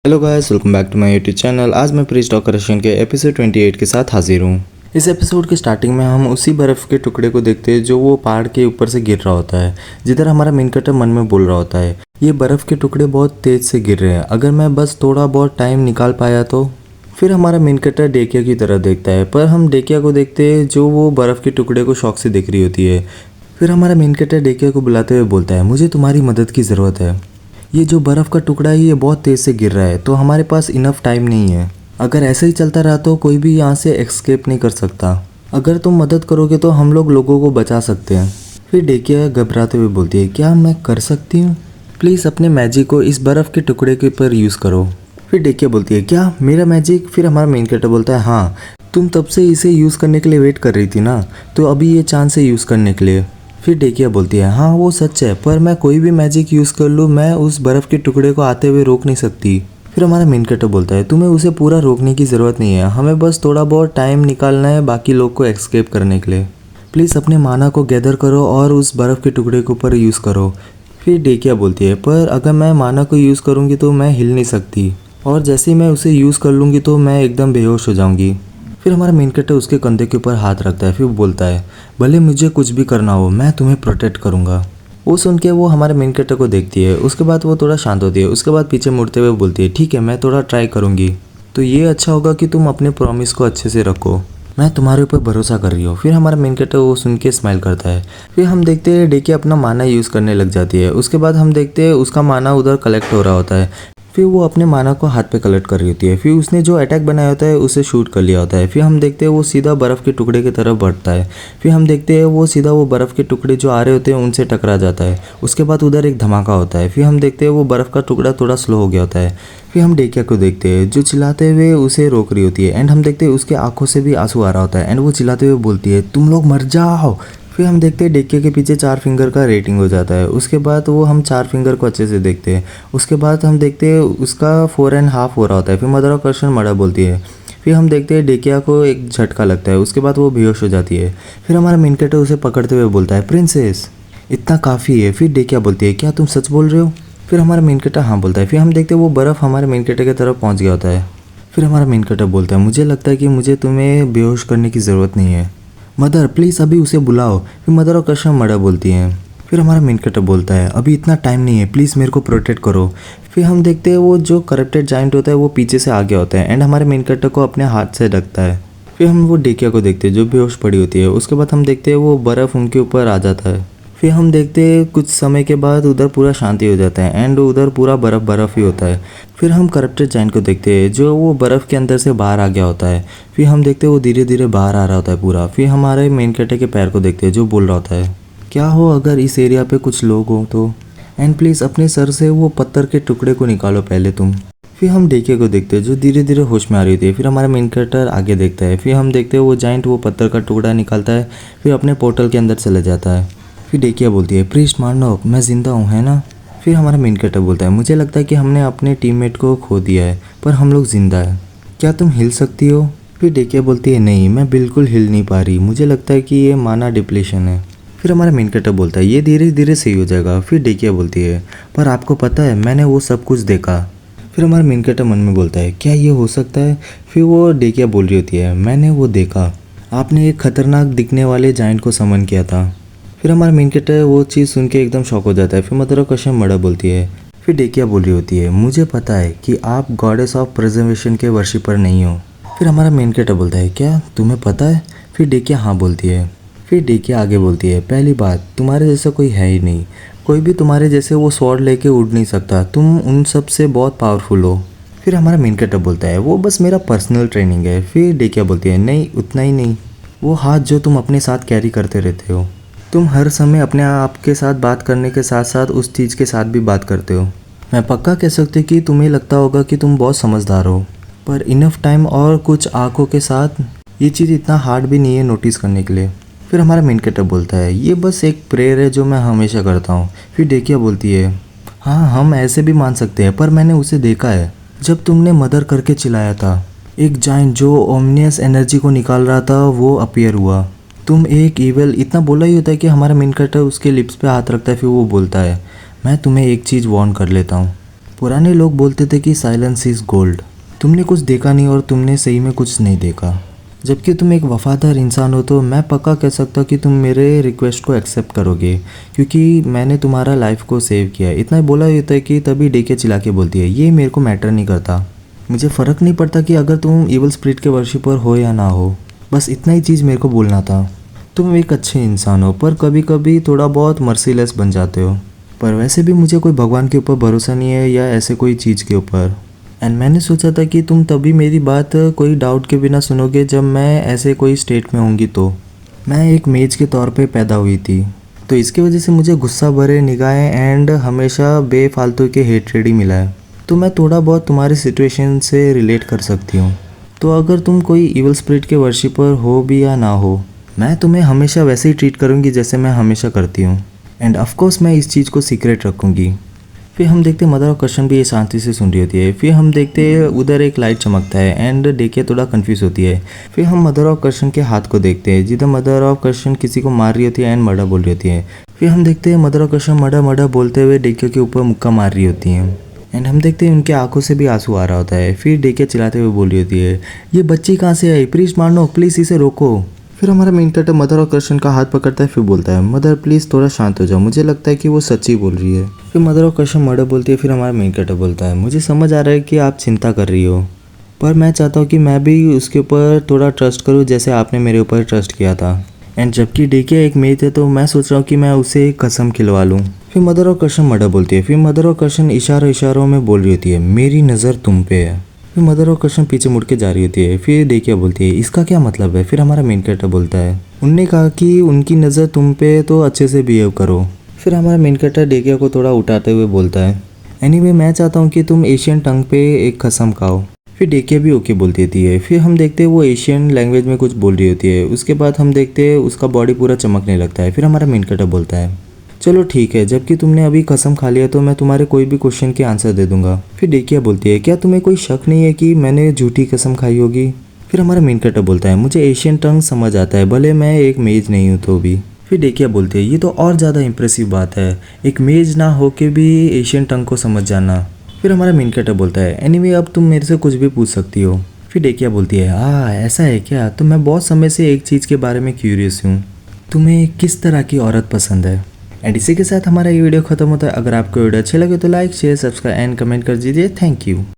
Hello guys, welcome back to my YouTube channel. आज मैं pre stock correction के episode 28 के साथ हाजिर हूँ। इस एपिसोड के स्टार्टिंग में हम उसी बर्फ़ के टुकड़े को देखते हैं जो वो पहाड़ के ऊपर से गिर रहा होता है, जिधर हमारा मेन कैरेक्टर मन में बोल रहा होता है, ये बर्फ़ के टुकड़े बहुत तेज़ से गिर रहे हैं, अगर मैं बस थोड़ा बहुत टाइम निकाल पाया तो। फिर हमारा मेन कैरेक्टर डेकिया की तरफ देखता है, पर हम डेकिया को देखते हैं जो वो बर्फ़ के टुकड़े को शौक से देख रही होती है। फिर हमारा मेन कैरेक्टर डेकिया को बुलाते हुए बोलता है, मुझे तुम्हारी मदद की ज़रूरत है। ये जो बर्फ़ का टुकड़ा है ये बहुत तेज़ से गिर रहा है, तो हमारे पास इनफ टाइम नहीं है। अगर ऐसे ही चलता रहा तो कोई भी यहाँ से एस्केप नहीं कर सकता। अगर तुम मदद करोगे तो हम लोगों को बचा सकते हैं। फिर डेकिया घबराते हुए बोलती है, क्या मैं कर सकती हूँ? प्लीज़ अपने मैजिक को इस बर्फ़ के टुकड़े के ऊपर यूज़ करो। फिर डेकिया बोलती है, क्या मेरा मैजिक? फिर हमारा मेन कैरेक्टर बोलता है, हाँ, तुम तब से इसे यूज़ करने के लिए वेट कर रही थी ना, तो अभी ये चांस है यूज़ करने के लिए। फिर डेकिया बोलती है, हाँ वो सच है, पर मैं कोई भी मैजिक यूज़ कर लूँ, मैं उस बर्फ़ के टुकड़े को आते हुए रोक नहीं सकती। फिर हमारा मेन कैरेक्टर बोलता है, तुम्हें उसे पूरा रोकने की ज़रूरत नहीं है, हमें बस थोड़ा बहुत टाइम निकालना है बाकी लोग को एस्केप करने के लिए। प्लीज़ अपने माना को गैदर करो और उस बर्फ़ के टुकड़े के ऊपर यूज़ करो। फिर डेकिया बोलती है, पर अगर मैं माना को यूज़ करूँगी तो मैं हिल नहीं सकती, और जैसे ही मैं उसे यूज़ कर लूँगी तो मैं एकदम बेहोश हो जाऊँगी। फिर हमारा मेन कैरेक्टर उसके कंधे के ऊपर हाथ रखता है, फिर बोलता है, भले मुझे कुछ भी करना हो मैं तुम्हें प्रोटेक्ट करूँगा। वो सुन के वो हमारे मेन कैरेक्टर को देखती है, उसके बाद वो थोड़ा शांत होती है, उसके बाद पीछे मुड़ते हुए बोलती है, ठीक है मैं थोड़ा ट्राई करूँगी, तो ये अच्छा होगा कि तुम अपने प्रॉमिस को अच्छे से रखो, मैं तुम्हारे ऊपर भरोसा कर रही हूँ। फिर हमारा मेन कैरेक्टर वो सुन के स्माइल करता है। फिर हम देखते हैं डेकिया अपना माना यूज़ करने लग जाती है, उसके बाद हम देखते हैं उसका माना उधर कलेक्ट हो रहा होता है। फिर वो अपने माना को हाथ पे कलेक्ट कर रही होती है, फिर उसने जो अटैक बनाया होता है उसे शूट कर लिया होता है। फिर हम देखते हैं वो सीधा बर्फ़ के टुकड़े की तरफ बढ़ता है। फिर हम देखते हैं वो सीधा वो बर्फ़ के टुकड़े जो आ रहे होते हैं उनसे टकरा जाता है। उसके बाद उधर एक धमाका होता है। फिर हम देखते हैं वो बर्फ़ का टुकड़ा थोड़ा स्लो हो गया होता है। फिर हम डेकिया को देखते हैं जो चिल्लाते हुए उसे रोक रही होती है, एंड हम देखते हैं उसके आंखों से भी आंसू आ रहा होता है, एंड वो चिल्लाते हुए बोलती है, तुम लोग मर जाओ। फिर हम देखते हैं डेकिया के पीछे 4 फिंगर का रेटिंग हो जाता है। उसके बाद वो हम 4 फिंगर को अच्छे से देखते हैं। उसके बाद हम देखते हैं उसका 4.5 हो रहा होता है। फिर मदर ऑफ कर्शन मड़ा बोलती है। फिर हम देखते हैं डेकिया को एक झटका लगता है, उसके बाद वो बेहोश हो जाती है। फिर हमारा मेन कैरेक्टर उसे पकड़ते हुए बोलता है, प्रिंसेस इतना काफ़ी है। फिर डेकिया बोलती है, क्या तुम सच बोल रहे हो? फिर हमारा मेन कैरेक्टर हाँ बोलता है। फिर हम देखते हैं वो बर्फ़ हमारे मेन कैरेक्टर की तरफ पहुँच गया होता है। फिर हमारा मेन कैरेक्टर बोलता है, मुझे लगता है कि मुझे तुम्हें बेहोश करने की ज़रूरत नहीं है, मदर प्लीज़ अभी उसे बुलाओ। फिर मदर और कशम मड़ा बोलती हैं। फिर हमारा मेन कैरेक्टर बोलता है, अभी इतना टाइम नहीं है, प्लीज़ मेरे को प्रोटेक्ट करो। फिर हम देखते हैं वो जो करप्टेड जाइंट होता है वो पीछे से आ गया होता है, एंड हमारे मेन कैरेक्टर को अपने हाथ से ढकता है। फिर हम वो डेकिया को देखते हैं जो बेहोश पड़ी होती है। उसके बाद हम देखते हैं वो बर्फ़ उनके ऊपर आ जाता है। फिर हम देखते हैं कुछ समय के बाद उधर पूरा शांति हो जाता है, एंड उधर पूरा बर्फ़ ही होता है। फिर हम करप्टेड जाइंट को देखते हैं जो वो बर्फ़ के अंदर से बाहर आ गया होता है। फिर हम देखते हैं वो धीरे धीरे बाहर आ रहा होता है पूरा। फिर हमारे मेन कैरेक्टर के पैर को देखते हैं जो बोल रहा होता है, क्या हो अगर इस एरिया पे कुछ लोग हो तो, एंड प्लीज़ अपने सर से वो पत्थर के टुकड़े को निकालो पहले तुम। फिर हम डेकिया को देखते हैं जो धीरे धीरे होश में आ रही होती है। फिर हमारा मेन कैरेक्टर आगे देखता है। फिर हम देखते हैं वो जाइंट वो पत्थर का टुकड़ा निकालता है, फिर अपने पोर्टल के अंदर चले जाता है। फिर डेकिया बोलती है, प्रीस्ट मार्नोक मैं ज़िंदा हूँ है ना? फिर हमारा मेन कैरेक्टर बोलता है, मुझे लगता है कि हमने अपने टीममेट को खो दिया है, पर हम लोग ज़िंदा है, क्या तुम हिल सकती हो? फिर डेकिया बोलती है, नहीं मैं बिल्कुल हिल नहीं पा रही, मुझे लगता है कि ये माना डिप्लेशन है। फिर हमारा मेन कैरेक्टर बोलता है, ये धीरे धीरे सही हो जाएगा। फिर डेकिया बोलती है, पर आपको पता है मैंने वो सब कुछ देखा। फिर हमारा मेन कैरेक्टर मन में बोलता है, क्या ये हो सकता है? फिर वो डेकिया बोल रही होती है, मैंने वो देखा, आपने एक खतरनाक दिखने वाले जाइंट को समन किया था। फिर हमारा मेन कैरेक्टर वो चीज़ सुन के एकदम शॉक हो जाता है। फिर मदर ऑफ कशम मड़ा बोलती है। फिर डेकिया बोल रही होती है, मुझे पता है कि आप गॉडेस ऑफ प्रिजर्वेशन के वर्शिपर नहीं हो। फिर हमारा मेन कैरेक्टर बोलता है, क्या तुम्हें पता है? फिर डेकिया हाँ बोलती है। फिर डेकिया आगे बोलती है, पहली बात तुम्हारे जैसा कोई है ही नहीं, कोई भी तुम्हारे जैसे वो स्वॉर्ड लेके उड़ नहीं सकता, तुम उन सब से बहुत पावरफुल हो। फिर हमारा मेन कैरेक्टर बोलता है, वो बस मेरा पर्सनल ट्रेनिंग है। फिर डेकिया बोलती है, नहीं उतना ही नहीं, वो हाथ जो तुम अपने साथ कैरी करते रहते हो, तुम हर समय अपने आप के साथ बात करने के साथ साथ उस चीज़ के साथ भी बात करते हो। मैं पक्का कह सकती हूँ कि तुम्हें लगता होगा कि तुम बहुत समझदार हो, पर इनफ टाइम और कुछ आंखों के साथ ये चीज़ इतना हार्ड भी नहीं है नोटिस करने के लिए। फिर हमारा मेन कैरेक्टर बोलता है, ये बस एक प्रेयर है जो मैं हमेशा करता हूँ। फिर डेकिया बोलती है, हाँ हम ऐसे भी मान सकते हैं, पर मैंने उसे देखा है जब तुमने मदर करके चिल्लाया था, एक जाइंट जो ओमनियस एनर्जी को निकाल रहा था वो अपीयर हुआ, तुम एक ईवल, इतना बोला ही होता है कि हमारा मेन कैरेक्टर उसके लिप्स पे हाथ रखता है। फिर वो बोलता है, मैं तुम्हें एक चीज़ वार्न कर लेता हूँ, पुराने लोग बोलते थे कि साइलेंस इज़ गोल्ड। तुमने कुछ देखा नहीं और तुमने सही में कुछ नहीं देखा। जबकि तुम एक वफ़ादार इंसान हो तो मैं पक्का कह सकता कि तुम मेरे रिक्वेस्ट को एक्सेप्ट करोगे, क्योंकि मैंने तुम्हारा लाइफ को सेव किया है। इतना बोला होता है कि तभी डेके चिल्ला के बोलती है, ये मेरे को मैटर नहीं करता। मुझे फ़र्क नहीं पड़ता कि अगर तुम इवल स्पिरिट के वर्शिपर हो या ना हो, बस इतना ही चीज़ मेरे को बोलना था। तुम एक अच्छे इंसान हो, पर कभी कभी थोड़ा बहुत मर्सीलेस बन जाते हो। पर वैसे भी मुझे कोई भगवान के ऊपर भरोसा नहीं है या ऐसे कोई चीज़ के ऊपर। एंड मैंने सोचा था कि तुम तभी मेरी बात कोई डाउट के बिना सुनोगे जब मैं ऐसे कोई स्टेट में होंगी। तो मैं एक मेज के तौर पे पैदा हुई थी, तो इसकी वजह से मुझे गुस्सा भरे निगाहें एंड हमेशा बेफालतू के हेट्रेड ही मिला है। तो मैं थोड़ा बहुत तुम्हारी सिचुएशन से रिलेट कर सकती हूँ। तो अगर तुम कोई इवल स्पिरिट के वर्शिपर हो भी या ना हो, मैं तुम्हें हमेशा वैसे ही ट्रीट करूँगी जैसे मैं हमेशा करती हूँ। एंड ऑफकोर्स मैं इस चीज़ को सीक्रेट रखूँगी। फिर हम देखते मदर ऑफ कर्शन भी ये शांति से सुन रही होती है। फिर हम देखते उधर एक लाइट चमकता है एंड डेकिया थोड़ा कंफ्यूज होती है। फिर हम मदर ऑफ कर्शन के हाथ को देखते हैं जिधर मदर ऑफ कर्शन किसी को मार रही होती है एंड मर्डर बोल रही होती है। फिर हम देखते हैं मदर ऑफ कर्शन मर्डर मर्डर बोलते हुए डेकिया के ऊपर मुक्का मार रही होती हैं। एंड हम देखते हैं उनके आंखों से भी आंसू आ रहा होता है। फिर डेकिया चिल्लाते हुए बोल रही होती है, ये बच्ची कहाँ से आई, प्लीज़ मारनो, प्लीज़ इसे रोको। फिर हमारा मेन कैरेक्टर मदर ऑफ कर्शन का हाथ पकड़ता है। फिर बोलता है, मदर प्लीज़ थोड़ा शांत हो जाओ, मुझे लगता है कि वो सच्ची बोल रही है। फिर मदर ऑफ कर्शन मर्डर बोलती है। फिर हमारा मेन कैरेक्टर बोलता है, मुझे समझ आ रहा है कि आप चिंता कर रही हो, पर मैं चाहता हूँ कि मैं भी उसके ऊपर थोड़ा ट्रस्ट करूँ जैसे आपने मेरे ऊपर ट्रस्ट किया था। एंड जबकि डेकिया एक मेज है तो मैं सोच रहा हूँ कि मैं उसे एक कसम खिलवा लूँ। फिर मदर ऑफ कर्शन मर्डर बोलती है। फिर मदर ऑफ कर्शन इशारों में बोल रही होती है, मेरी नज़र तुम पे है। फिर मदर ऑफ कर्शन पीछे मुड़ के जा रही होती है। फिर डेकिया बोलती है, इसका क्या मतलब है। फिर हमारा मेन कैरेक्टर बोलता है, उनने कहा कि उनकी नज़र तुम पे तो अच्छे से बिहेव करो। फिर हमारा मेन कैरेक्टर डेकिया को थोड़ा उठाते हुए बोलता है, एनीवे मैं चाहता हूँ कि तुम एशियन टंग पे एक कसम खाओ। फिर डेकिया भी ओके बोलती होती है। फिर हम देखते हैं वो एशियन लैंग्वेज में कुछ बोल रही होती है। उसके बाद हम देखते हैं उसका बॉडी पूरा चमकने लगता है। फिर हमारा मेन कैरेक्टर बोलता है, चलो ठीक है, जबकि तुमने अभी कसम खा लिया तो मैं तुम्हारे कोई भी क्वेश्चन के आंसर दे दूंगा। फिर डेकिया बोलती है, क्या तुम्हें कोई शक नहीं है कि मैंने झूठी कसम खाई होगी। फिर हमारा मेन कैरेक्टर बोलता है, मुझे एशियन टंग समझ आता है, भले मैं एक मेज नहीं हूँ तो भी। फिर डेकिया बोलती है, ये तो और ज़्यादा इंप्रेसिव बात है, एक मेज ना हो के भी एशियन टंग को समझ जाना। फिर हमारा मेन कैरेक्टर बोलता है, एनीवे अब तुम मेरे से कुछ भी पूछ सकती हो। फिर डेकिया बोलती है, ऐसा है क्या, तो मैं बहुत समय से एक चीज़ के बारे में क्यूरियस हूँ, तुम्हें किस तरह की औरत पसंद है। एंड इसी के साथ हमारा ये वीडियो खत्म होता है। अगर आपको वीडियो अच्छा लगे तो like share subscribe and comment कर दीजिए। Thank you.